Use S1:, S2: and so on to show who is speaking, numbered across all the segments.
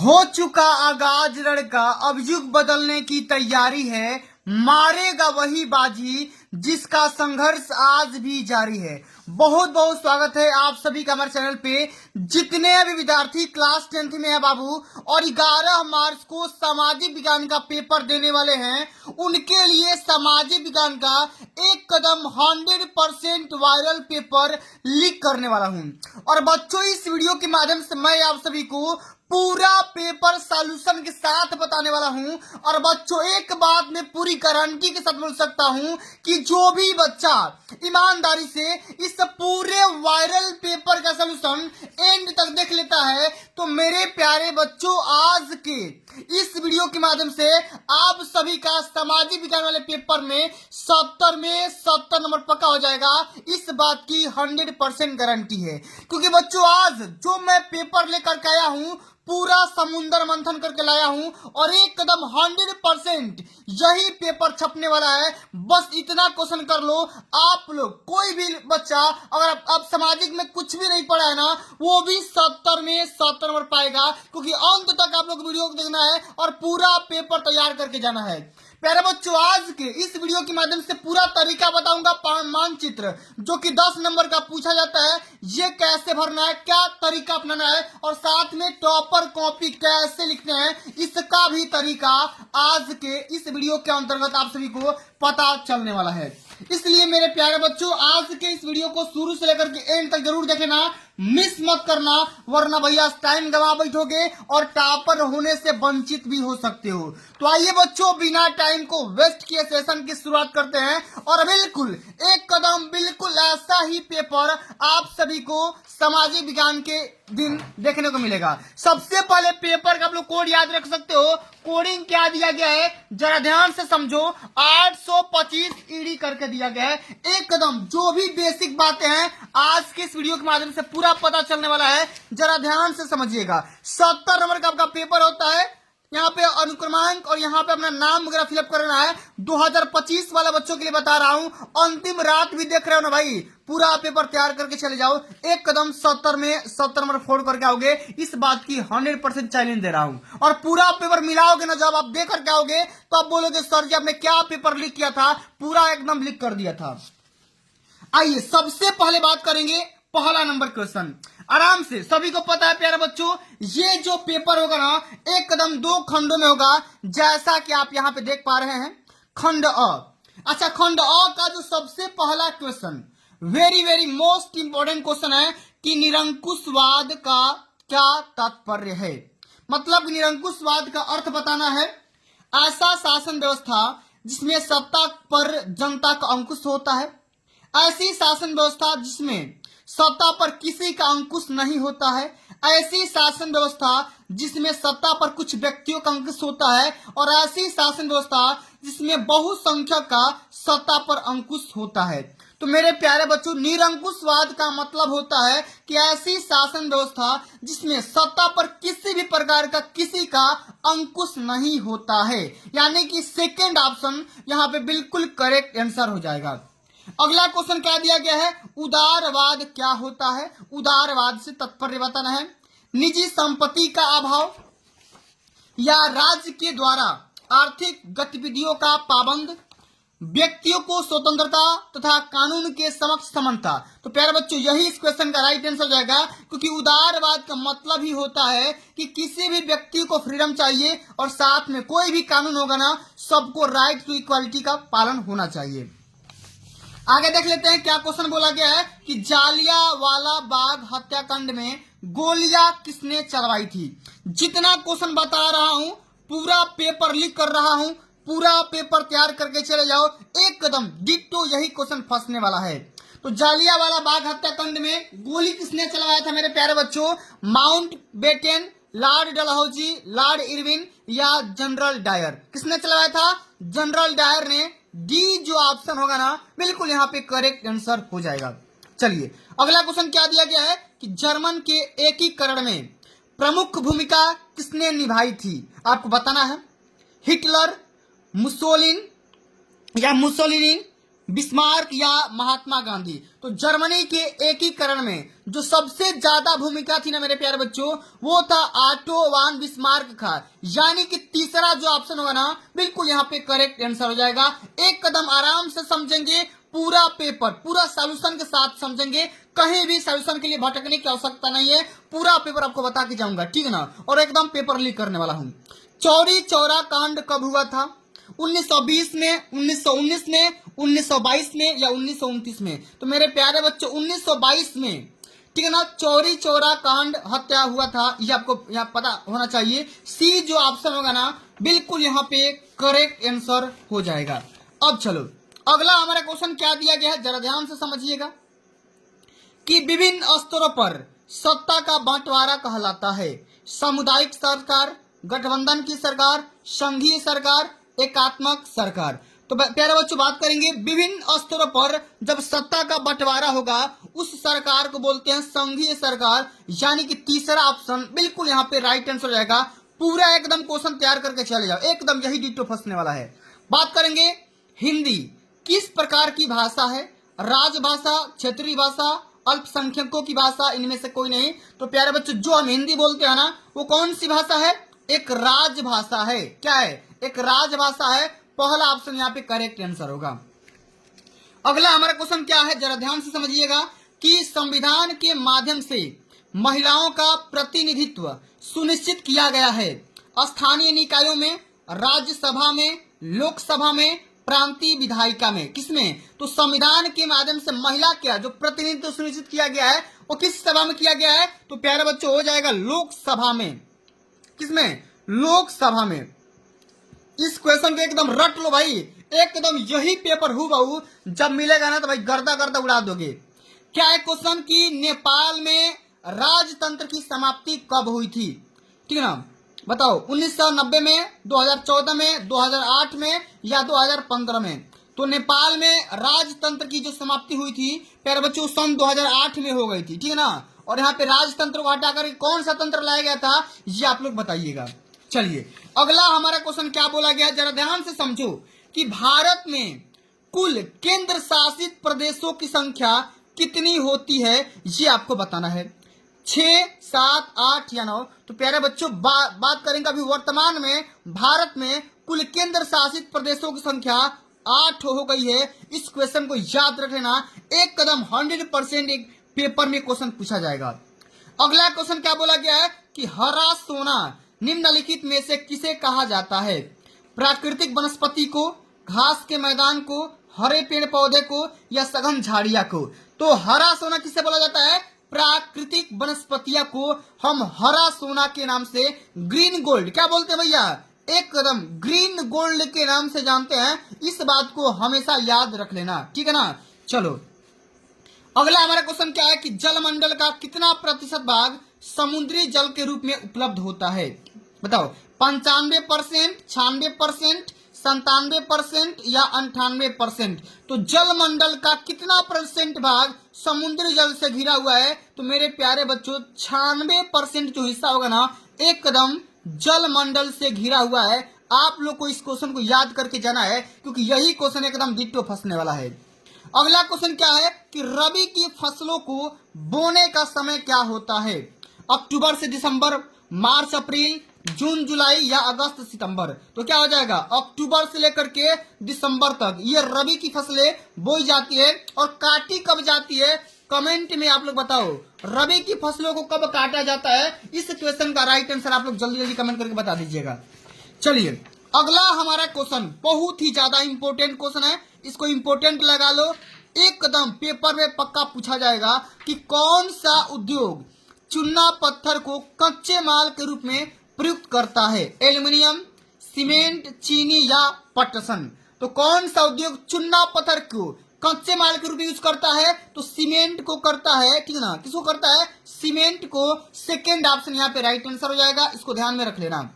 S1: हो चुका आगाज लड़का, अब युग बदलने की तैयारी है। मारेगा वही बाजी जिसका संघर्ष आज भी जारी है। बहुत बहुत स्वागत है आप सभी का हमारे चैनल पे। जितने अभी विद्यार्थी क्लास 10th में है बाबू और 11 मार्च को सामाजिक विज्ञान का पेपर देने वाले हैं, उनके लिए सामाजिक विज्ञान का एक कदम 100% वायरल पेपर लीक करने वाला हूं। और बच्चों, इस वीडियो के माध्यम से मैं आप सभी को पूरा पेपर सॉल्यूशन के साथ बताने वाला हूं। और बच्चों, एक बात मैं पूरी गारंटी के साथ बोल सकता हूं कि जो भी बच्चा ईमानदारी से इस पूरे वायरल पेपर का सॉल्यूशन एंड तक देख लेता है, तो मेरे प्यारे बच्चों, आज के इस वीडियो के माध्यम से आप सभी का सामाजिक विज्ञान वाले पेपर में 70 नंबर पक्का हो जाएगा। इस बात की 100% गारंटी है, क्योंकि बच्चों आज जो मैं पेपर लेकर के आया हूं, पूरा समुंदर मंथन करके लाया हूं और एक कदम 100% यही पेपर छपने वाला है। बस इतना क्वेश्चन कर लो आप लोग, कोई भी बच्चा अगर अब सामाजिक में कुछ भी नहीं पढ़ा है ना, वो भी 70 में 70 नंबर पाएगा, क्योंकि अंत तक आप लोग वीडियो को देखना है और पूरा पेपर तैयार करके जाना है। प्यारे बच्चों, आज के इस वीडियो के माध्यम से पूरा तरीका बताऊंगा। मानचित्र जो कि 10 नंबर का पूछा जाता है, ये कैसे भरना है, क्या तरीका अपनाना है, और साथ में टॉपर कॉपी कैसे लिखते हैं, इसका भी तरीका आज के इस वीडियो के अंतर्गत आप सभी को पता चलने वाला है। इसलिए मेरे प्यारे बच्चों, आज के इस वीडियो को शुरू से लेकर के एंड तक जरूर देखना, मिस मत करना, वरना भैया टाइम गवा बैठोगे और टॉपर होने से वंचित भी हो सकते हो। तो आइए बच्चों, बिना टाइम को वेस्ट किए सेशन की शुरुआत करते हैं और बिल्कुल एक कदम बिल्कुल ऐसा ही पेपर आप सभी को सामाजिक विज्ञान के दिन देखने को मिलेगा। सबसे पहले पेपर का आप लोग कोड याद रख सकते हो। कोडिंग क्या दिया गया है जरा ध्यान से समझो। 825 ईडी करके दिया गया है। एकदम जो भी बेसिक बातें हैं आज के इस वीडियो के माध्यम से पूरा पता चलने वाला है, जरा ध्यान से समझिएगा। 70 नंबर का आपका पेपर होता है। यहाँ पे अनुक्रमांक और यहाँ पे अपना नाम वगैरह फिलअप करना है। 2025 वाला बच्चों के लिए बता रहा हूं, अंतिम रात भी देख रहे हो ना भाई, पूरा पेपर तैयार करके चले जाओ। एक कदम 70 में 70 नंबर फोड़ करके आओगे, इस बात की 100% चैलेंज दे रहा हूं। और पूरा पेपर मिलाओगे ना, जब आप दे करके आओगे तो आप बोलोगे सर जी आपने क्या पेपर लीक किया था, पूरा एकदम लीक कर दिया था। आइए सबसे पहले बात करेंगे पहला नंबर क्वेश्चन। आराम से, सभी को पता है प्यारे बच्चों, ये जो पेपर होगा ना, एक कदम 2 खंडों में होगा, जैसा कि आप यहां पे देख पा रहे हैं। खंड अ। अच्छा, खंड अ का जो सबसे पहला question, very very most important question है कि निरंकुशवाद का क्या तात्पर्य है। मतलब निरंकुशवाद का अर्थ बताना है, ऐसा शासन व्यवस्था जिसमें सत्ता पर जनता का अंकुश होता है, ऐसी शासन व्यवस्था जिसमें सत्ता पर किसी का अंकुश नहीं होता है, ऐसी शासन व्यवस्था जिसमें सत्ता पर कुछ व्यक्तियों का अंकुश होता है, और ऐसी शासन व्यवस्था जिसमें बहुसंख्यक का सत्ता पर अंकुश होता है। तो मेरे प्यारे बच्चों, निरंकुशवाद का मतलब होता है कि ऐसी शासन व्यवस्था जिसमें सत्ता पर किसी भी प्रकार का किसी का अंकुश नहीं होता है, यानी कि सेकेंड ऑप्शन यहां पे बिल्कुल करेक्ट आंसर हो जाएगा। अगला क्वेश्चन क्या दिया गया है, उदारवाद क्या होता है। उदारवाद से तात्पर्य बताना है, निजी संपत्ति का अभाव या राज्य के द्वारा आर्थिक गतिविधियों का पाबंद, व्यक्तियों को स्वतंत्रता तथा कानून के समक्ष समानता। तो प्यारे बच्चों, यही इस क्वेश्चन का राइट आंसर हो जाएगा, क्योंकि उदारवाद का मतलब ही होता है कि किसी भी व्यक्ति को फ्रीडम चाहिए और साथ में कोई भी कानून होगा ना, सबको राइट टू इक्वालिटी का पालन होना चाहिए। आगे देख लेते हैं क्या क्वेश्चन बोला गया है कि जालियांवाला बाग हत्याकांड में गोलियां किसने चलवाई थी। जितना क्वेश्चन बता रहा हूं, पूरा पेपर लीक कर रहा हूं, पूरा पेपर तैयार करके चले जाओ, एक कदम डिट्टो यही क्वेश्चन फंसने वाला है। तो जालियांवाला बाग हत्याकांड में गोली किसने चलवाया था मेरे प्यारे बच्चों, Mountbatten, Lord Dalhousie, Lord Irwin या जनरल डायर। किसने चलवाया था, जनरल डायर ने। डी जो ऑप्शन होगा ना, बिल्कुल यहां पे करेक्ट आंसर हो जाएगा। चलिए अगला क्वेश्चन क्या दिया गया है कि जर्मन के एकीकरण में प्रमुख भूमिका किसने निभाई थी। आपको बताना है, हिटलर, मुसोलिनी, बिस्मार्क या महात्मा गांधी। तो जर्मनी के एकीकरण में जो सबसे ज्यादा भूमिका थी ना मेरे प्यारे बच्चों, वो था ऑटो वान बिस्मार्क का। यानी कि तीसरा जो ऑप्शन होगा ना, बिल्कुल यहाँ पे करेक्ट आंसर हो जाएगा। एक कदम आराम से समझेंगे, पूरा पेपर पूरा सॉल्यूशन के साथ समझेंगे, कहीं भी सॉल्यूशन के लिए भटकने की आवश्यकता नहीं है। पूरा पेपर आपको बता के जाऊंगा, ठीक है ना, और एकदम पेपर लीक करने वाला हूं। चौरी चौरा कांड कब हुआ था? 1920 में, 1919 में, 1922 में या 1929 में? तो मेरे प्यारे बच्चों 1922 में, ठीक है ना, चौरी चौरा कांड हत्या हुआ था। ये आपको यहाँ पता होना चाहिए। सी जो ऑप्शन होगा ना, बिल्कुल यहाँ पे करेक्ट आंसर हो जाएगा। अब चलो अगला हमारा क्वेश्चन क्या दिया गया है, जरा ध्यान से समझिएगा कि विभिन्न स्तरों पर सत्ता का बंटवारा कहलाता है। सामुदायिक सरकार, गठबंधन की सरकार, संघीय सरकार, एकात्मक सरकार। तो प्यारे बच्चों बात करेंगे विभिन्न स्तरों पर जब सत्ता का बंटवारा होगा, उस सरकार को बोलते हैं संघीय सरकार। यानी कि तीसरा ऑप्शन बिल्कुल यहाँ पे राइट आंसर हो जाएगा। पूरा एकदम क्वेश्चन तैयार करके चले जाओ, एकदम यही डिटो फंसने वाला है। बात करेंगे हिंदी किस प्रकार की भाषा है? राजभाषा, क्षेत्रीय भाषा, अल्पसंख्यकों की भाषा, इनमें से कोई नहीं। तो प्यारे बच्चों जो हम हिंदी बोलते हैं ना, वो कौन सी भाषा है? एक राजभाषा है। क्या है? एक राजभाषा है। पहला ऑप्शन यहाँ पे करेक्ट आंसर होगा। अगला हमारा क्वेश्चन क्या है, जरा ध्यान से समझिएगा कि संविधान के माध्यम से महिलाओं का प्रतिनिधित्व सुनिश्चित किया गया है स्थानीय निकायों में, राज्यसभा में, लोकसभा में, प्रांतीय विधायिका में। किसमें? तो संविधान के माध्यम से महिला का जो प्रतिनिधित्व सुनिश्चित किया गया है वो किस सभा में किया गया है? तो प्यारे बच्चों हो जाएगा लोकसभा में। किसमें? लोकसभा में। इस क्वेश्चन को एकदम रट लो भाई, एकदम यही पेपर हूबहू जब मिलेगा ना तो भाई गर्दा गर्दा उड़ा दोगे। क्या है क्वेश्चन कि नेपाल में राजतंत्र की समाप्ति कब हुई थी? ठीक है ना, बताओ 1990 में, 2014 में, 2008 में या 2015 में? तो नेपाल में राजतंत्र की जो समाप्ति हुई थी प्यारे बच्चों सन 2008 में हो गई थी, ठीक है ना। और यहाँ पे राजतंत्र को हटाकर कौन सा तंत्र लाया गया था, ये आप लोग बताइएगा। चलिए अगला हमारा क्वेश्चन क्या बोला गया, जरा ध्यान से समझो कि भारत में कुल केंद्र शासित प्रदेशों की संख्या कितनी होती है, ये आपको बताना है। 6, 7, 8 या 9? तो प्यारे बच्चों बात करेंगे अभी वर्तमान में भारत में कुल केंद्र शासित प्रदेशों की संख्या 8 हो गई है। इस क्वेश्चन को याद रख लेना, एक कदम 100% एक पेपर में क्वेश्चन पूछा जाएगा। अगला क्वेश्चन क्या बोला गया है कि हरा सोना निम्नलिखित में से किसे कहा जाता है? प्राकृतिक वनस्पति को, घास के मैदान को, हरे पेड़ पौधे को या सघन झाड़िया को? तो हरा सोना किसे बोला जाता है? प्राकृतिक वनस्पतियां को हम हरा सोना के नाम से, ग्रीन गोल्ड क्या बोलते हैं भैया, एकदम ग्रीन गोल्ड के नाम से जानते हैं। इस बात को हमेशा याद रख लेना, ठीक है ना। चलो अगला हमारा क्वेश्चन क्या है कि जलमंडल का कितना प्रतिशत भाग समुद्री जल के रूप में उपलब्ध होता है? बताओ 95%, 96%, 97% या 98%? तो जलमंडल का कितना परसेंट भाग समुद्री जल से घिरा हुआ है? तो मेरे प्यारे बच्चों 96% जो हिस्सा होगा ना, एकदम जलमंडल से घिरा हुआ है। आप लोग को इस क्वेश्चन को याद करके जाना है क्योंकि यही क्वेश्चन एकदम डिट्टो फंसने वाला है। अगला क्वेश्चन क्या है कि रबी की फसलों को बोने का समय क्या होता है? अक्टूबर से दिसंबर, मार्च अप्रैल, जून जुलाई या अगस्त सितंबर? तो क्या हो जाएगा? अक्टूबर से लेकर के दिसंबर तक ये रबी की फसलें बोई जाती है। और काटी कब जाती है? कमेंट में आप लोग बताओ, रबी की फसलों को कब काटा जाता है? इस क्वेश्चन का राइट आंसर आप लोग जल्दी जल्दी कमेंट करके बता दीजिएगा। चलिए अगला हमारा क्वेश्चन बहुत ही ज्यादा इंपॉर्टेंट क्वेश्चन है, इसको इंपॉर्टेंट लगा लो, एकदम पेपर में पक्का पूछा जाएगा कि कौन सा उद्योग चूना पत्थर को कच्चे माल के रूप में प्रयुक्त करता है? एल्युमिनियम, सीमेंट, चीनी या पटसन? तो कौन सा उद्योग चूना पत्थर को कच्चे माल के रूप में यूज करता है? तो सीमेंट को करता है, ठीक है ना। किसको करता है? सीमेंट को। सेकेंड ऑप्शन यहाँ पे राइट आंसर हो जाएगा, इसको ध्यान में रख लेना।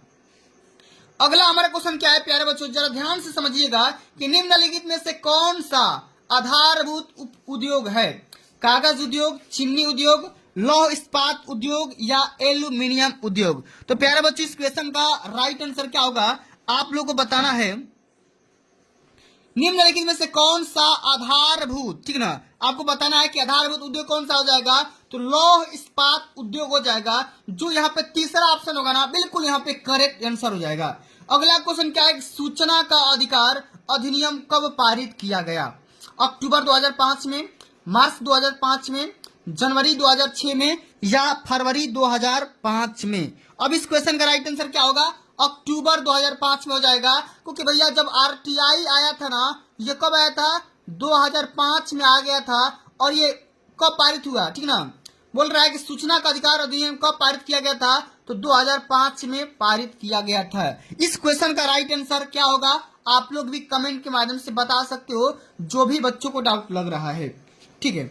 S1: अगला हमारा क्वेश्चन क्या है प्यारे बच्चों, जरा ध्यान से समझिएगा कि निम्नलिखित में से कौन सा आधारभूत उद्योग है? कागज उद्योग, चीनी उद्योग, लौह इस्पात उद्योग या एल्यूमिनियम उद्योग? तो प्यारे बच्चों इस क्वेश्चन का राइट आंसर क्या होगा आप लोग को बताना है। निम्नलिखित में से कौन सा आधारभूत, ठीक ना, आपको बताना है कि आधारभूत उद्योग कौन सा हो जाएगा, तो लौह इस्पात उद्योग हो जाएगा। जो यहाँ पे तीसरा ऑप्शन होगा ना, बिल्कुल यहाँ पे करेक्ट आंसर हो जाएगा। अगला क्वेश्चन क्या है, सूचना का अधिकार अधिनियम कब पारित किया गया? अक्टूबर 2005 में, मार्च 2005 में, जनवरी 2006 में या फरवरी 2005 में? अब इस क्वेश्चन का राइट आंसर क्या होगा, अक्टूबर 2005 में हो जाएगा, क्योंकि भैया जब आरटीआई आया था ना, ये कब आया था, 2005 में आ गया था। और ये कब पारित हुआ, ठीक ना, बोल रहा है कि सूचना का अधिकार अधिनियम कब पारित किया गया था, तो 2005 में पारित किया गया था। इस क्वेश्चन का राइट आंसर क्या होगा, आप लोग भी कमेंट के माध्यम से बता सकते हो, जो भी बच्चों को डाउट लग रहा है, ठीक है।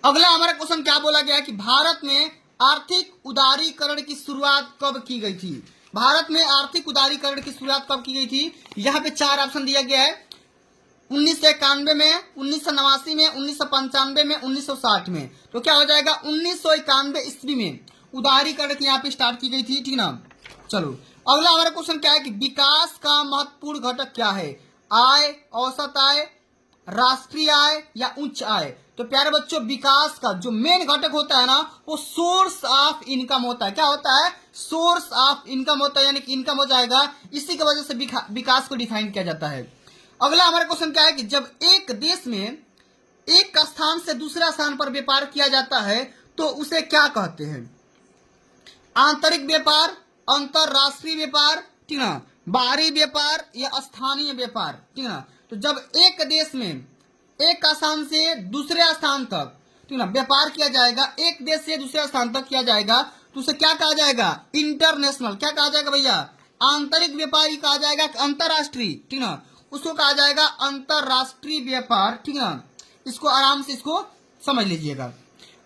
S1: अगला हमारा क्वेश्चन क्या बोला गया है कि भारत में आर्थिक उदारीकरण की शुरुआत कब की गई थी? भारत में आर्थिक उदारीकरण की शुरुआत कब की गई थी? यहाँ पे 4 ऑप्शन दिया गया है, 1991 में, 1989 में, 1995 में, 1960 में। तो क्या हो जाएगा, 1991 ईस्वी में उदारीकरण की यहाँ पे स्टार्ट की गई थी, ठीक ना। चलो अगला हमारा क्वेश्चन क्या है कि विकास का महत्वपूर्ण घटक क्या है? आय, औसत आय, राष्ट्रीय आय या उच्च आय? तो प्यारे बच्चों, विकास का जो मेन घटक होता है ना, वो सोर्स ऑफ इनकम होता है। क्या होता है, सोर्स ऑफ इनकम होता है, यानी कि इनकम हो जाएगा। इसी की वजह से विकास को डिफाइन किया जाता है। अगला हमारा क्वेश्चन क्या है कि जब एक देश में एक स्थान से दूसरा स्थान पर व्यापार किया जाता है तो उसे क्या कहते हैं? आंतरिक व्यापार, अंतरराष्ट्रीय व्यापार, ठीक ना, बाहरी व्यापार या स्थानीय व्यापार, ठीक ना। तो जब एक देश में एक स्थान से दूसरे स्थान तक, ठीक ना, व्यापार किया जाएगा, एक देश से दूसरे स्थान तक किया जाएगा, तो उसे क्या कहा जाएगा? इंटरनेशनल। क्या कहा जाएगा भैया? आंतरिक व्यापारी कहा जाएगा, अंतरराष्ट्रीय, ठीक ना, उसको कहा जाएगा अंतरराष्ट्रीय व्यापार, ठीक ना। इसको आराम से इसको समझ लीजिएगा।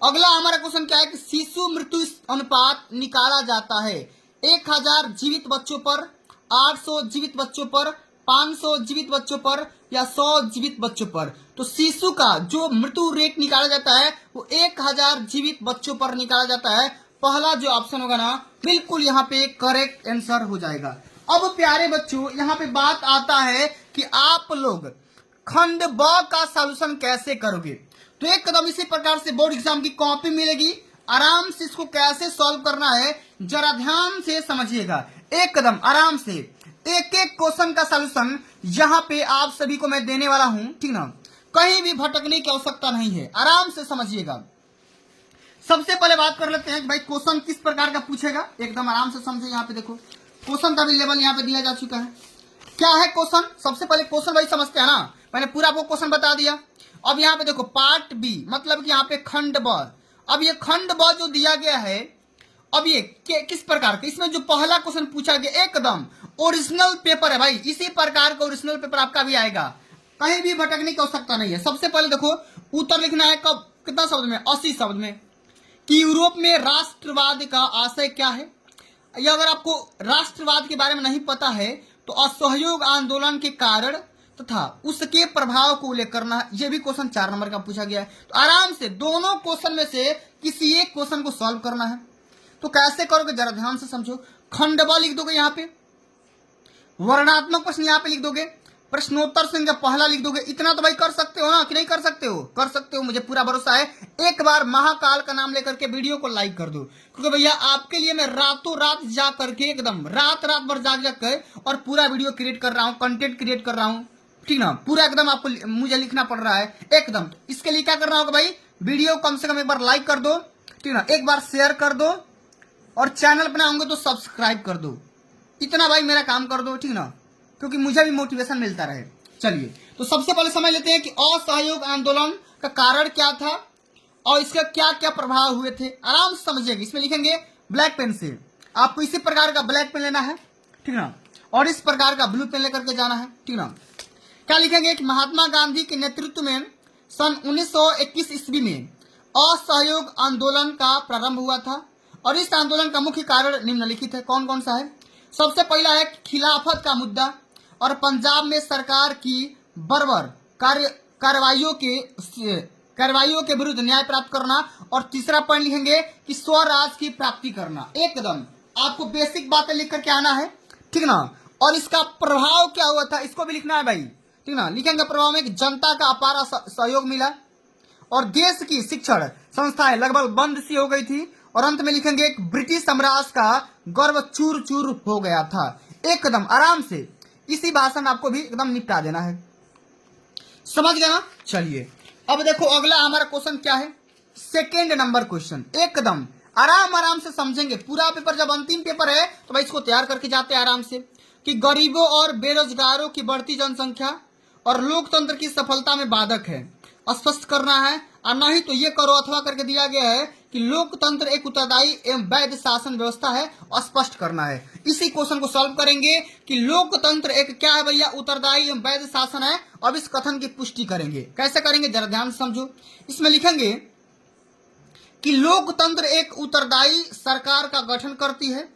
S1: अगला हमारा क्वेश्चन क्या है कि शिशु मृत्यु अनुपात निकाला जाता है 1000 जीवित बच्चों पर, 800 जीवित बच्चों पर, 500 जीवित बच्चों पर या 100 जीवित बच्चों पर? तो शिशु का जो मृत्यु रेट निकाला जाता है वो 1000 जीवित बच्चों पर निकाला जाता है। पहला जो ऑप्शन होगा ना, बिल्कुल यहाँ पे करेक्ट आंसर हो जाएगा। अब प्यारे बच्चों, यहाँ पे बात आता है कि आप लोग खंड ब का सॉल्यूशन कैसे करोगे। तो एक कदम इसी प्रकार से बोर्ड एग्जाम की कॉपी मिलेगी, आराम से इसको कैसे सॉल्व करना है जरा ध्यान से समझिएगा। एक कदम आराम से एक एक क्वेश्चन का सॉल्यूशन यहाँ पे आप सभी को मैं देने वाला हूं, ठीक ना। कहीं भी भटकने की आवश्यकता नहीं है, आराम से समझिएगा। सबसे पहले बात कर लेते हैं कि भाई क्वेश्चन किस प्रकार का पूछेगा, एकदम आराम से समझे। यहाँ पे देखो क्वेश्चन का भी लेवल यहाँ पे दिया जा चुका है। क्या है क्वेश्चन, सबसे पहले क्वेश्चन भाई समझते हैं ना, मैंने पूरा आपको क्वेश्चन बता दिया। अब यहाँ पे देखो पार्ट बी, मतलब कि यहाँ पे खंड ब। अब ये खंड ब जो दिया गया है, अब ये किस प्रकार का, इसमें जो पहला क्वेश्चन पूछा गया एकदम ओरिजिनल पेपर है भाई, इसी प्रकार का ओरिजिनल पेपर आपका भी आएगा, कहीं भी भटकने की आवश्यकता नहीं है। सबसे पहले देखो उत्तर लिखना है कब, कितना शब्द में, 80 शब्द में, कि यूरोप में राष्ट्रवाद का आशय क्या है। या अगर आपको राष्ट्रवाद के बारे में नहीं पता है तो असहयोग आंदोलन के कारण तथा उसके प्रभाव को उल्लेख करना, यह भी क्वेश्चन 4 नंबर का पूछा गया है। तो आराम से दोनों क्वेश्चन में से किसी एक क्वेश्चन को सॉल्व करना है। तो कैसे करोगे जरा ध्यान से समझो। खंड ब लिख दोगे, यहाँ पे वर्णात्मक प्रश्न यहाँ पे लिख दोगे, प्रश्नोत्तर संख्या पहला लिख दोगे। इतना तो भाई कर सकते हो ना, कि नहीं कर सकते हो? कर सकते हो, मुझे पूरा भरोसा है। एक बार महाकाल का नाम लेकर के वीडियो को लाइक कर दो, क्योंकि भैया आपके लिए मैं रातों रात जा करके एकदम रात भर जाग के और पूरा वीडियो क्रिएट कर रहा हूँ, कंटेंट क्रिएट कर रहा हूँ, ठीक ना। पूरा एकदम आपको मुझे लिखना पड़ रहा है एकदम। तो इसके लिए क्या करना होगा भाई, वीडियो कम से कम एक बार लाइक कर दो, ठीक ना, एक बार शेयर कर दो, और चैनल पर होंगे तो सब्सक्राइब कर दो। इतना भाई मेरा काम कर दो, ठीक ना, क्योंकि मुझे भी मोटिवेशन मिलता रहे। चलिए तो सबसे पहले समझ लेते हैं कि असहयोग आंदोलन का कारण क्या था और इसका क्या क्या प्रभाव हुए थे। आराम से समझिएगा। इसमें लिखेंगे ब्लैक पेन से, आपको इसी प्रकार का ब्लैक पेन लेना है, ठीक ना, और इस प्रकार का ब्लू पेन लेकर के जाना है, ठीक ना। क्या लिखेंगे कि महात्मा गांधी के नेतृत्व में सन 1921 ईस्वी में असहयोग आंदोलन का प्रारंभ हुआ था और इस आंदोलन का मुख्य कारण निम्नलिखित है। कौन कौन सा है? सबसे पहला है खिलाफत का मुद्दा और पंजाब में सरकार की बर्बर कार्रवाइयों के विरुद्ध न्याय प्राप्त करना, और तीसरा पॉइंट लिखेंगे कि स्वराज की प्राप्ति करना। एकदम आपको बेसिक बातें लिख करके आना है, ठीक ना। और इसका प्रभाव क्या हुआ था इसको भी लिखना है भाई, ठीक ना। लिखेंगे प्रभाव में कि जनता का अपार सहयोग मिला और देश की शिक्षण संस्थाएं लगभग बंद सी हो गई थी। और अंत में लिखेंगे एक ब्रिटिश साम्राज्य का गर्व चूर चूर हो गया था। एकदम आराम से इसी भाषण आपको भी एकदम निपटा देना है, समझ गए ना। चलिए अब देखो अगला हमारा क्वेश्चन क्या है, सेकेंड नंबर क्वेश्चन। एकदम आराम से समझेंगे पूरा पेपर, जब अंतिम पेपर है तो भाई इसको तैयार करके जाते हैं आराम से। कि गरीबों और बेरोजगारों की बढ़ती जनसंख्या और लोकतंत्र की सफलता में बाधक है, स्पष्ट करना है। और नहीं तो ये करो अथवा करके दिया गया है कि लोकतंत्र एक उत्तरदायी एवं वैध शासन व्यवस्था है, स्पष्ट करना है। इसी क्वेश्चन को सॉल्व करेंगे कि लोकतंत्र एक क्या है भैया, उत्तरदायी एवं वैध शासन है। अब इस कथन की पुष्टि करेंगे, कैसे करेंगे जरा ध्यान से समझो। इसमें लिखेंगे कि लोकतंत्र एक उत्तरदायी सरकार का गठन करती है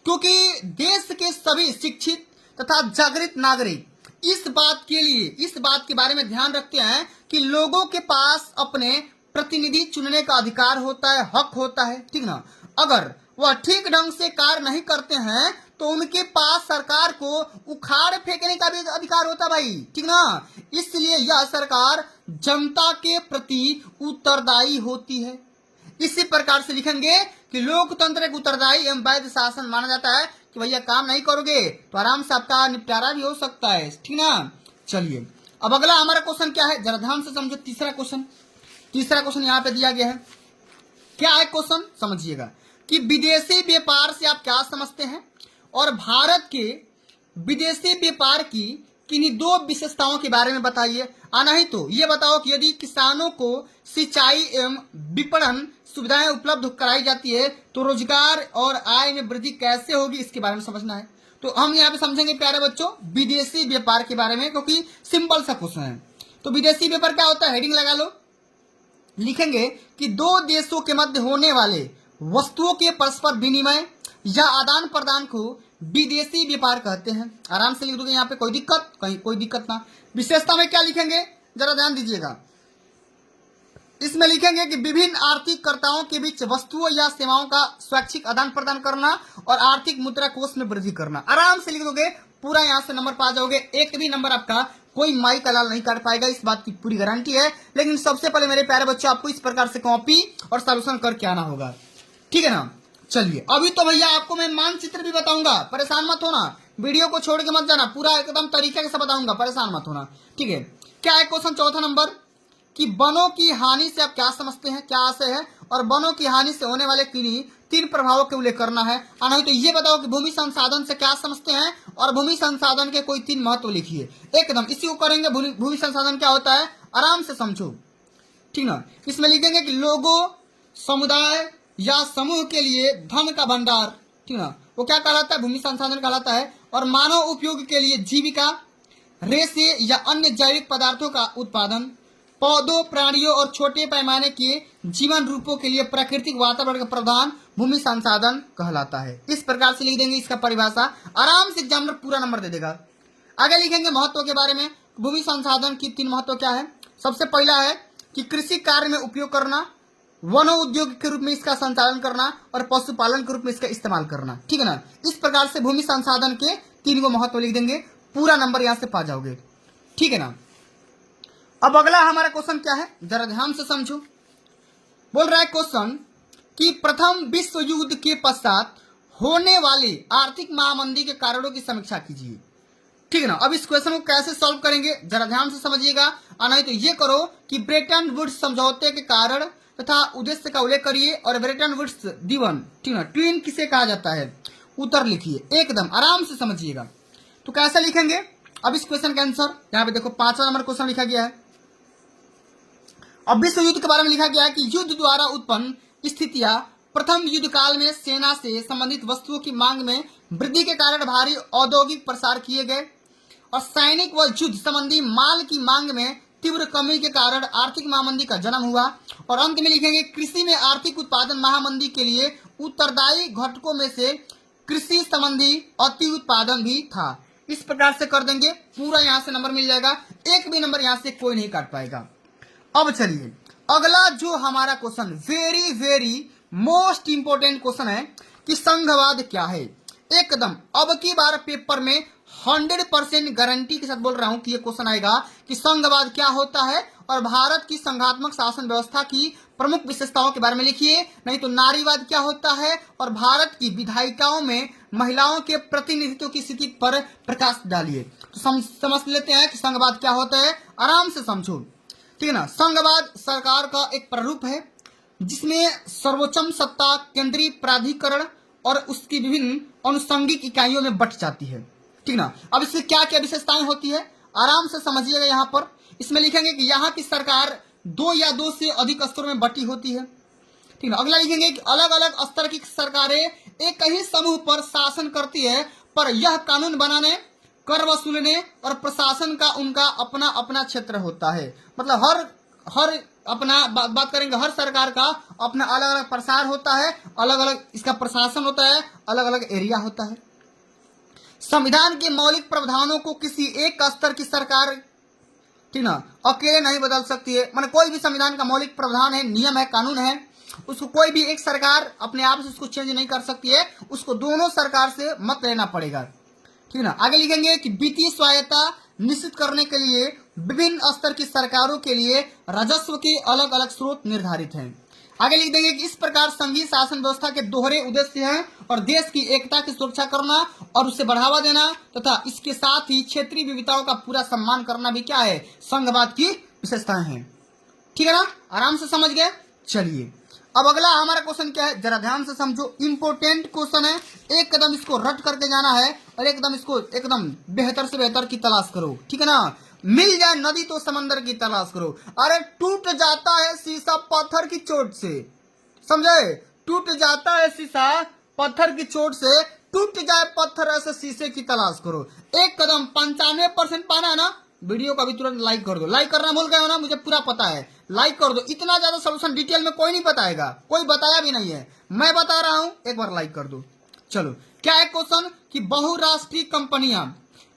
S1: क्योंकि देश के सभी शिक्षित तथा जागृत नागरिक इस बात के बारे में ध्यान रखते हैं कि लोगों के पास अपने प्रतिनिधि चुनने का अधिकार होता है, हक होता है, ठीक ना। अगर वह ठीक ढंग से कार्य नहीं करते हैं तो उनके पास सरकार को उखाड़ फेंकने का भी अधिकार होता है भाई, ठीक ना। इसलिए यह सरकार जनता के प्रति उत्तरदायी होती है। इसी प्रकार से लिखेंगे कि लोकतंत्र एक उत्तरदायी एवं वैध शासन माना जाता है कि भैया काम नहीं करोगे तो आराम से आपका निपटारा भी हो सकता है, ठीक ना। चलिए अब अगला हमारा क्वेश्चन क्या है, जरा ध्यान से समझो। तीसरा क्वेश्चन यहाँ पे दिया गया है। क्या है क्वेश्चन, समझिएगा कि विदेशी व्यापार से आप क्या समझते हैं और भारत के विदेशी व्यापार की किन्हीं दो विशेषताओं के बारे में बताइए। नहीं तो ये बताओ कि यदि किसानों को सिंचाई एवं विपणन सुविधाएं उपलब्ध कराई जाती है तो रोजगार और आय में वृद्धि कैसे होगी, इसके बारे में समझना है। तो हम यहाँ पे समझेंगे प्यारे बच्चों विदेशी व्यापार के बारे में, क्योंकि सिंपल सा क्वेश्चन है। तो विदेशी व्यापार क्या होता है, हेडिंग लगा लो। लिखेंगे कि दो देशों के मध्य होने वाले वस्तुओं के परस्पर विनिमय या आदान प्रदान को विदेशी व्यापार कहते हैं। आराम से लिख दोगे यहाँ पे, कोई दिक्कत ना। विशेषता में क्या लिखेंगे जरा ध्यान दीजिएगा। इसमें लिखेंगे कि विभिन्न आर्थिक कर्ताओं के बीच वस्तुओं या सेवाओं का स्वैच्छिक आदान प्रदान करना और आर्थिक मुद्रा कोष में वृद्धि करना। आराम से लिख दोगे, पूरा यहाँ से नंबर पा जाओगे। एक भी नंबर आपका कोई माई का लाल नहीं काट पाएगा, इस बात की पूरी गारंटी है। लेकिन सबसे पहले मेरे प्यारे बच्चों आपको इस प्रकार से कॉपी और सॉल्यूशन करके आना होगा, ठीक है ना। चलिए अभी तो भैया आपको मैं मानचित्र भी बताऊंगा, परेशान मत होना, वीडियो को छोड़ के मत जाना, पूरा एकदम तरीके से बताऊंगा, परेशान मत होना, ठीक है। क्या है क्वेश्चन चौथा नंबर कि वनों की हानि से आप क्या समझते हैं, क्या आशय है, और वनों की हानि से होने वाले किन्हीं तीन प्रभावों के उल्लेख करना है। नहीं तो ये बताओ कि भूमि संसाधन से क्या समझते हैं और भूमि संसाधन के कोई तीन महत्व लिखिए। एकदम इसी को करेंगे। भूमि संसाधन क्या होता है आराम से समझो, ठीक ना। इसमें लिखेंगे कि लोगों, समुदाय या समूह के लिए धन का भंडार, ठीक ना, वो क्या कहलाता है, भूमि संसाधन कहलाता है। और मानव उपयोग के लिए जीविका, रेशे या अन्य जैविक पदार्थों का उत्पादन, पौधों, प्राणियों और छोटे पैमाने के जीवन रूपों के लिए प्राकृतिक वातावरण का प्रदान भूमि संसाधन कहलाता है। इस प्रकार से लिख देंगे इसका परिभाषा, आराम से एग्जामिनर पूरा नंबर दे देगा। आगे लिखेंगे महत्व के बारे में। भूमि संसाधन की तीन महत्व क्या है। सबसे पहला है कि कृषि कार्य में उपयोग करना, वनो उद्योग के रूप में इसका संचालन करना और पशुपालन के रूप में इसका इस्तेमाल करना, ठीक है ना। इस प्रकार से भूमि संसाधन के तीन को महत्व लिख देंगे, पूरा नंबर यहां से पा जाओगे, ठीक है ना। अब अगला हमारा क्वेश्चन क्या है जरा ध्यान से समझो। बोल रहा है क्वेश्चन कि प्रथम विश्व युद्ध के पश्चात होने वाली आर्थिक महामंदी के कारणों की समीक्षा कीजिए, ठीक है ना। अब इस क्वेश्चन को कैसे सॉल्व करेंगे जरा ध्यान से समझिएगा। नहीं तो ये करो कि ब्रेटन वुड्स समझौते के कारण तथा उद्देश्य का उल्लेख करिए और ब्रेटन वुड्स दीवन, ठीक है, ट्विन किसे कहा जाता है, उत्तर लिखिए। एकदम आराम से समझिएगा। तो कैसे लिखेंगे अब इस क्वेश्चन का आंसर, यहाँ पे देखो 5वां नंबर क्वेश्चन लिखा गया है। अब विश्व युद्ध के बारे में लिखा गया है कि युद्ध द्वारा उत्पन्न स्थितियां प्रथम युद्ध काल में सेना से संबंधित वस्तुओं की मांग में वृद्धि के कारण भारी औद्योगिक प्रसार किए गए और सैनिक व युद्ध संबंधी माल की मांग में तीव्र कमी के कारण आर्थिक महामंदी का जन्म हुआ। और अंत में लिखेंगे कृषि में आर्थिक उत्पादन महामंदी के लिए उत्तरदायी घटकों में से कृषि संबंधी अति उत्पादन भी था। इस प्रकार से कर देंगे, पूरा यहाँ से नंबर मिल जाएगा, एक भी नंबर यहाँ से कोई नहीं काट पाएगा। अब चलिए अगला जो हमारा question very very most important question है कि संघवाद क्या है। एकदम अब की बार पेपर में 100% गारंटी के साथ बोल रहा हूं कि ये क्वेश्चन आएगा कि संघवाद क्या होता है और भारत की संघात्मक शासन व्यवस्था की प्रमुख विशेषताओं के बारे में लिखिए। नहीं तो नारीवाद क्या होता है और भारत की विधायिकाओं में महिलाओं के प्रतिनिधित्व की स्थिति पर प्रकाश डालिए। तो समझ लेते हैं कि संघवाद क्या होता है, आराम से समझो, ठीक है ना। संघवाद सरकार का एक प्रारूप है जिसमें सर्वोच्च सत्ता केंद्रीय प्राधिकरण और उसकी विभिन्न अनुषंगिक इकाइयों में बट जाती है, ठीक ना। अब इसमें क्या क्या विशेषताएं होती है आराम से समझिएगा। यहाँ पर इसमें लिखेंगे कि यहाँ की सरकार 2 या 2 से अधिक स्तरों में बटी होती है, ठीक ना। अगला लिखेंगे कि अलग अलग स्तर की सरकारें एक ही समूह पर शासन करती है, पर यह कानून बनाने, कर वसूलने और प्रशासन का उनका अपना अपना क्षेत्र होता है। मतलब हर अपना बात करेंगे, हर सरकार का अपना अलग अलग प्रसार होता है, अलग अलग इसका प्रशासन होता है, अलग अलग एरिया होता है। संविधान के मौलिक प्रावधानों को किसी एक स्तर की सरकार, ठीक ना, अकेले नहीं बदल सकती है। मतलब कोई भी संविधान का मौलिक प्रावधान है, नियम है, कानून है, उसको कोई भी एक सरकार अपने आप से उसको चेंज नहीं कर सकती है, उसको दोनों सरकार से मत लेना पड़ेगा, ठीक ना। आगे लिखेंगे कि वित्तीय स्वायत्तता निश्चित करने के लिए विभिन्न स्तर की सरकारों के लिए राजस्व के अलग अलग स्रोत निर्धारित हैं। आगे लिख देंगे कि इस प्रकार संघीय शासन व्यवस्था के दोहरे उद्देश्य हैं और देश की एकता की सुरक्षा करना और उसे बढ़ावा देना तथा इसके साथ ही क्षेत्रीय विविधताओं का पूरा सम्मान करना भी क्या है, संघवाद की विशेषताएं हैं, ठीक है ना। आराम से समझ गए। चलिए अब अगला हमारा क्वेश्चन क्या है, जरा ध्यान से समझो, इंपोर्टेंट क्वेश्चन है, एकदम इसको रट करके जाना है और एकदम इसको एकदम बेहतर से बेहतर की तलाश करो, ठीक है ना। मिल जाए नदी तो समंदर की तलाश करो। अरे टूट जाता है शीशा पत्थर की चोट से, समझे, टूट जाता है शीशा पत्थर की चोट से, टूट जाए पत्थर ऐसे शीशे की तलाश करो। एक कदम 95% पाना है ना, वीडियो का भी तुरंत लाइक कर दो। लाइक करना भूल गए हो ना, मुझे पूरा पता है, लाइक कर दो। इतना ज्यादा सोल्यूशन डिटेल में कोई नहीं बताएगा, कोई बताया भी नहीं है, मैं बता रहा हूं, एक बार लाइक कर दो। चलो क्या है क्वेश्चन कि बहुराष्ट्रीय कंपनियां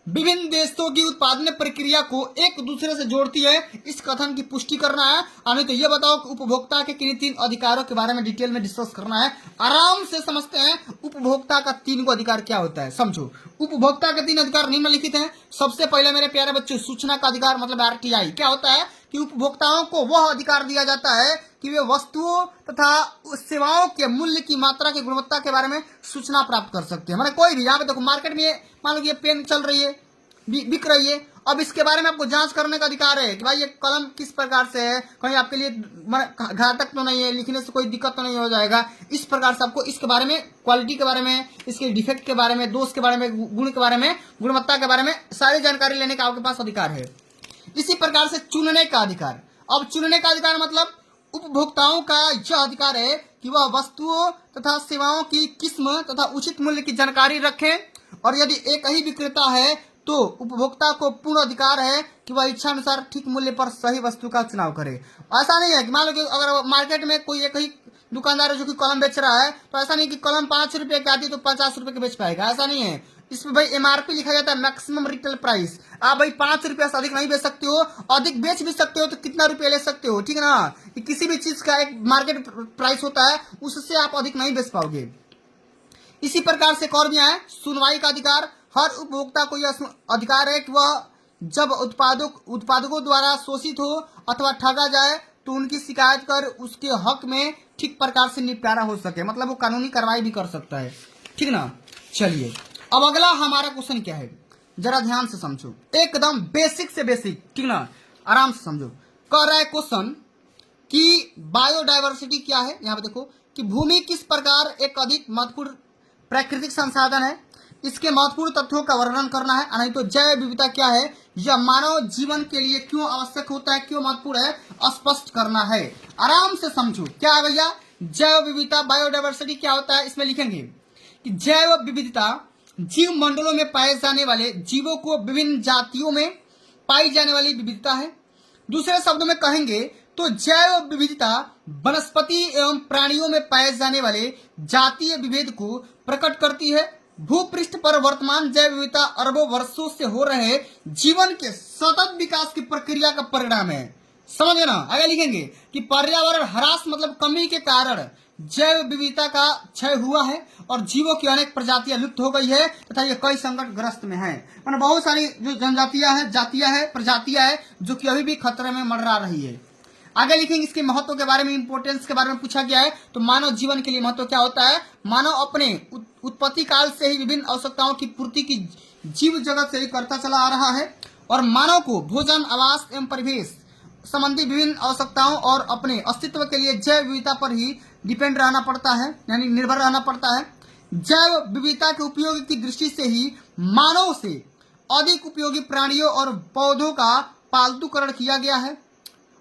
S1: विभिन्न देशों की उत्पादन प्रक्रिया को एक दूसरे से जोड़ती है, इस कथन की पुष्टि करना है। हमें तो ये बताओ कि उपभोक्ता के किन 3 अधिकारों के बारे में डिटेल में डिस्कस करना है। आराम से समझते हैं उपभोक्ता का 3 को अधिकार क्या होता है। समझो, उपभोक्ता के 3 अधिकार निम्नलिखित हैं। सबसे पहले मेरे प्यारे बच्चों, सूचना का अधिकार मतलब RTI क्या होता है कि उपभोक्ताओं को वह अधिकार दिया जाता है कि वे वस्तुओं तथा सेवाओं के मूल्य की मात्रा की गुणवत्ता के बारे में सूचना प्राप्त कर सकते हैं। मतलब कोई भी, यहाँ पे देखो मार्केट में मान लो ये पेन चल रही है, बिक रही है, अब इसके बारे में आपको जांच करने का अधिकार है कि भाई ये कलम किस प्रकार से है, कहीं आपके लिए घातक तो नहीं है, लिखने से कोई दिक्कत तो नहीं हो जाएगा। इस प्रकार से आपको इसके बारे में, क्वालिटी के बारे में, इसके डिफेक्ट के बारे में, दोष के बारे में, गुण के बारे में, गुणवत्ता के बारे में सारी जानकारी लेने का आपके पास अधिकार है। इसी प्रकार से चुनने का अधिकार, अब चुनने का अधिकार मतलब उपभोक्ताओं का यह अधिकार है कि वह वस्तुओं तथा सेवाओं की किस्म तथा उचित मूल्य की जानकारी रखें, और यदि एक ही विक्रेता है तो उपभोक्ता को पूर्ण अधिकार है कि वह इच्छा अनुसार ठीक मूल्य पर सही वस्तु का चुनाव करे। ऐसा नहीं है कि मान लो कि अगर मार्केट में कोई एक ही दुकानदार है जो कि कलम बेच रहा है, तो ऐसा नहीं कि कलम 5 रुपए की आती है तो 50 रुपए की बेच पाएगा, ऐसा नहीं है। इसमें भाई MRP लिखा जाता है, मैक्सिमम रिटेल प्राइस। आप भाई 5 रुपया से अधिक नहीं बेच सकते हो, अधिक बेच भी सकते हो तो कितना रुपया ले सकते हो, ठीक है ना। कि किसी भी चीज का एक मार्केट प्राइस होता है, उससे आप अधिक नहीं बेच पाओगे। इसी प्रकार से और भी है सुनवाई का अधिकार। हर उपभोक्ता को यह अधिकार है कि वह जब उत्पादकों द्वारा शोषित हो अथवा ठगा जाए तो उनकी शिकायत कर उसके हक में ठीक प्रकार से निपटारा हो सके, मतलब वो कानूनी कार्रवाई भी कर सकता है, ठीक ना। चलिए अब अगला हमारा क्वेश्चन क्या है, जरा ध्यान से समझो, एकदम बेसिक से बेसिक, ठीक ना, आराम से समझो। कह रहा है क्वेश्चन कि बायोडायवर्सिटी क्या है। यहाँ पे देखो कि भूमि किस प्रकार एक अधिक महत्वपूर्ण प्राकृतिक संसाधन है, इसके महत्वपूर्ण तथ्यों का वर्णन करना है। नहीं तो जैव विविधता क्या है, यह मानव जीवन के लिए क्यों आवश्यक होता है, क्यों महत्वपूर्ण है, स्पष्ट करना है। आराम से समझो क्या है भैया, जैव विविधता बायोडायवर्सिटी क्या होता है। इसमें लिखेंगे कि जैव विविधता जीव मंडलों में पाए जाने वाले जीवों को विभिन्न जातियों में पाई जाने वाली विविधता है। दूसरे शब्दों में कहेंगे तो जैव विविधता वनस्पति एवं प्राणियों में पाए जाने वाले जातीय विभेद को प्रकट करती है। भूपृष्ठ पर वर्तमान जैव विविधता अरबों वर्षों से हो रहे जीवन के सतत विकास की प्रक्रिया का परिणाम है। समझ ना। आगे लिखेंगे कि पर्यावरण ह्रास मतलब कमी के कारण जैव विविधता का क्षय हुआ है और जीवों की अनेक प्रजातियां लुप्त हो गई है तथा ये कई संकट ग्रस्त में है। मतलब बहुत सारी जो जनजातियां हैं, जातियां हैं, प्रजातियां हैं जो कि अभी भी खतरे में मंडरा रही है। आगे लिखेंगे इसके महत्व के बारे में, इंपोर्टेंस के बारे में पूछा गया है। तो मानव जीवन के लिए महत्व क्या होता है? मानव अपने उत्पत्ति काल से ही विभिन्न आवश्यकताओं की पूर्ति की जीव जगत से ही करता चला आ रहा है और मानव को भोजन, आवास एवं परिवेश संबंधी विभिन्न आवश्यकताओं और अपने अस्तित्व के लिए जैव विविधता पर ही डिपेंड रहना पड़ता है, यानी निर्भर रहना पड़ता है। जैव विविधता के उपयोग की दृष्टि से ही मानव से अधिक उपयोगी प्राणियों और पौधों का पालतूकरण किया गया है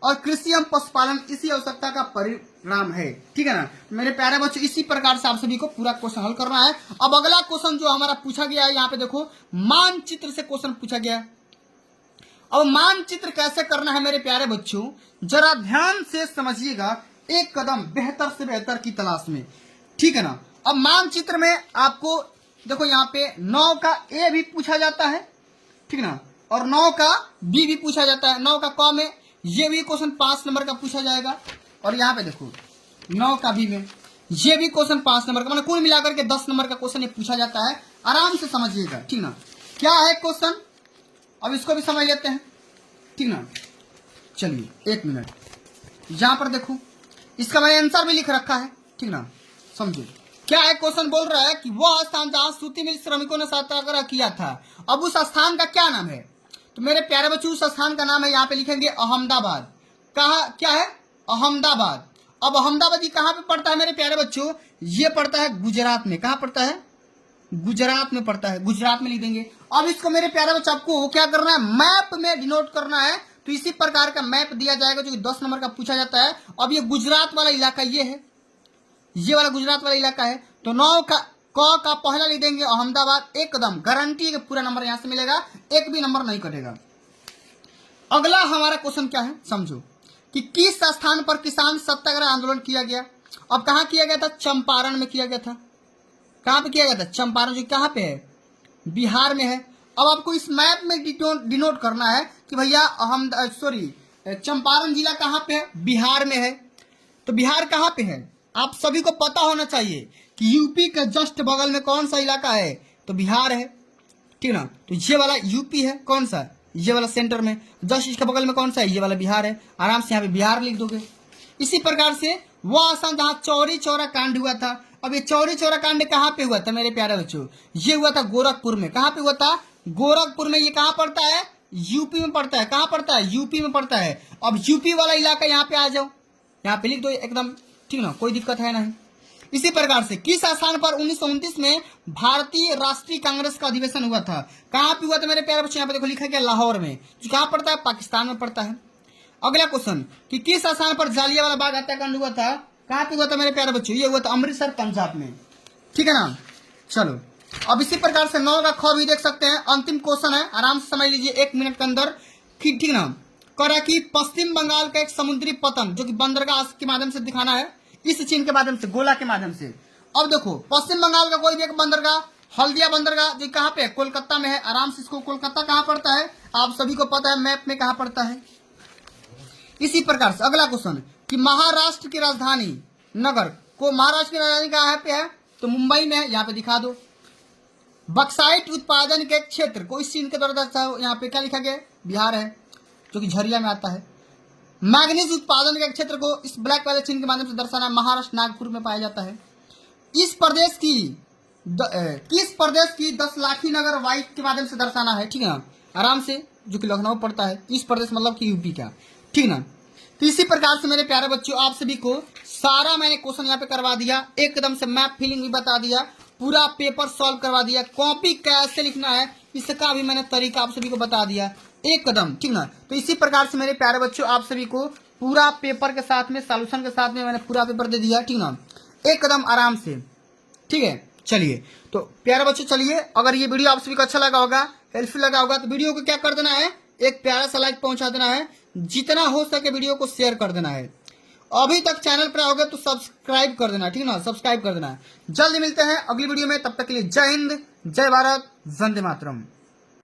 S1: और कृषि एवं पशुपालन इसी आवश्यकता का परिणाम है। ठीक है ना मेरे प्यारे बच्चों, इसी प्रकार से आप सभी को पूरा क्वेश्चन हल करना है। अब अगला क्वेश्चन जो हमारा पूछा गया है, यहाँ पे देखो मानचित्र से क्वेश्चन पूछा गया है। अब मानचित्र कैसे करना है मेरे प्यारे बच्चों, जरा ध्यान से समझिएगा, एक कदम बेहतर से बेहतर की तलाश में। ठीक है ना। अब मानचित्र में आपको देखो यहाँ पे 9 का ए भी पूछा जाता है, ठीक ना, और 9 का बी भी पूछा जाता है। 9 का क में ये भी क्वेश्चन 5 नंबर का पूछा जाएगा और यहाँ पे देखो 9 का बी में ये भी क्वेश्चन 5 नंबर का, मतलब कुल मिलाकर के 10 नंबर का क्वेश्चन ये पूछा जाता है। आराम से समझिएगा, ठीक ना। क्या है क्वेश्चन, अब इसको भी समझ लेते हैं, ठीक ना। चलिए 1 मिनट, यहां पर देखो इसका मैंने आंसर भी लिख रखा है, ठीक ना। समझो क्या है क्वेश्चन, बोल रहा है कि वह स्थान जहां सूती मिल श्रमिकों ने सत्याग्रह किया था, अब उस स्थान का क्या नाम है? तो मेरे प्यारे बच्चों उस स्थान का नाम है, यहाँ पे लिखेंगे अहमदाबाद। कहा क्या है? अहमदाबाद। अब अहमदाबाद ये कहाँ पे पड़ता है मेरे प्यारे बच्चों? ये पड़ता है गुजरात में। कहाँ पड़ता है? गुजरात में पड़ता है, गुजरात में लिख देंगे। अब इसको मेरे प्यारे बच्चों आपको क्या करना है? मैप में डिनोट करना है। तो इसी प्रकार का मैप दिया जाएगा जो कि 10 नंबर का पूछा जाता है। अब ये गुजरात वाला इलाका ये है, ये वाला गुजरात वाला इलाका है। तो 9 का क का पहला लिख देंगे अहमदाबाद, एकदम गारंटी है पूरा नंबर यहां से मिलेगा, एक भी नंबर नहीं कटेगा। अगला हमारा क्वेश्चन क्या है समझो, कि किस स्थान पर किसान सत्याग्रह आंदोलन किया गया? अब कहां किया गया था? चंपारण में किया गया था। कहां पे किया गया था? चंपारण, जो कहां पे है? बिहार में है। अब आपको इस मैप में डिनोट करना है कि भैया चंपारण जिला कहां पे है? बिहार में है। तो बिहार कहां पे है? आप सभी को पता होना चाहिए कि यूपी के जस्ट बगल में कौन सा इलाका है? तो बिहार है, ठीक ना। तो ये वाला यूपी है, कौन सा? ये वाला सेंटर में। जस्ट इसके बगल में कौन सा है? ये वाला बिहार है। आराम से यहाँ पे बिहार लिख दोगे। इसी प्रकार से वह स्थान जहां चौरी चौरा कांड हुआ था। अब ये चौरी चौरा कांड कहाँ पे हुआ था मेरे प्यारे बच्चों? ये हुआ था गोरखपुर में। कहाँ पे हुआ था? गोरखपुर में। ये कहाँ पड़ता है? यूपी में पड़ता है। कहाँ पड़ता है? यूपी में पड़ता है। अब यूपी वाला इलाका यहाँ पे आ जाओ, यहाँ पे लिख दो एकदम, ठीक ना, कोई दिक्कत है नहीं। इसी प्रकार से किस स्थान पर 1929 में भारतीय राष्ट्रीय कांग्रेस का अधिवेशन हुआ था? कहाँ पे हुआ था मेरे प्यारे बच्चों? यहाँ पे देखो लिखा गया लाहौर में, जो कहाँ पड़ता है? पाकिस्तान में पड़ता है। अगला क्वेश्चन, कि किस स्थान पर जालियांवाला बाग हत्याकांड हुआ था? कहाँ पे हुआ था मेरे प्यारे बच्चों? ये हुआ था अमृतसर, पंजाब में, ठीक है ना। चलो अब इसी प्रकार से 9 का ख भी देख सकते हैं। अंतिम क्वेश्चन है, आराम से समझ लीजिए 1 मिनट के अंदर, ठीक ना। करा कि पश्चिम बंगाल का एक समुद्री पतन, जो कि बंदरगाह के माध्यम से दिखाना है, इस चिन्ह के माध्यम से, गोला के माध्यम से। अब देखो पश्चिम बंगाल का कोई भी एक बंदरगाह, हल्दिया बंदरगाह, जो कहाँ पे है? कोलकाता में है। आराम से इसको, कोलकाता कहाँ पड़ता है आप सभी को पता है, मैप में कहाँ पड़ता है। इसी प्रकार से अगला क्वेश्चन, कि महाराष्ट्र की राजधानी नगर को, महाराष्ट्र की राजधानी कहाँ पे है? तो मुंबई में है, यहाँ पे दिखा दो। बक्साइट उत्पादन के क्षेत्र को इस चिन्ह के द्वारा दर्शाओ, यहाँ पे क्या लिखा गया? बिहार है, जो कि झरिया में आता है। मैग्नीज उत्पादन के क्षेत्र को इस ब्लैक वाले चिन्ह के माध्यम से दर्शाना, महाराष्ट्र नागपुर में पाया जाता है। इस प्रदेश की किस प्रदेश की 10 लाखी नगर वाइट के माध्यम से दर्शाना है, ठीक है ना, आराम से, जो कि लखनऊ पड़ता है। इस प्रदेश मतलब कि यूपी का, ठीक ना। तो इसी प्रकार से मेरे प्यारे बच्चों आप सभी को सारा मैंने क्वेश्चन यहाँ पे करवा दिया, एकदम से मैप फिलिंग भी बता दिया, पूरा पेपर सॉल्व करवा दिया। कॉपी कैसे लिखना है इसका भी मैंने तरीका आप सभी को बता दिया, एक कदम, ठीक ना। तो इसी प्रकार से मेरे प्यारे बच्चों आप सभी को पूरा पेपर के साथ में, सॉल्यूशन के साथ में मैंने पूरा पेपर दे दिया, ठीक ना, एक कदम आराम से, ठीक है। चलिए तो प्यारे बच्चों, चलिए अगर ये वीडियो आप सभी को अच्छा लगा होगा, हेल्पफुल लगा होगा, तो वीडियो को क्या कर देना है? एक प्यारा सा लाइक पहुंचा देना है, जितना हो सके वीडियो को शेयर कर देना है। अभी तक चैनल पर आओगे तो सब्सक्राइब कर देना, ठीक ना, सब्सक्राइब कर देना है। जल्दी मिलते हैं अगली वीडियो में, तब तक के लिए जय हिंद, जय भारत, वंदे मातरम।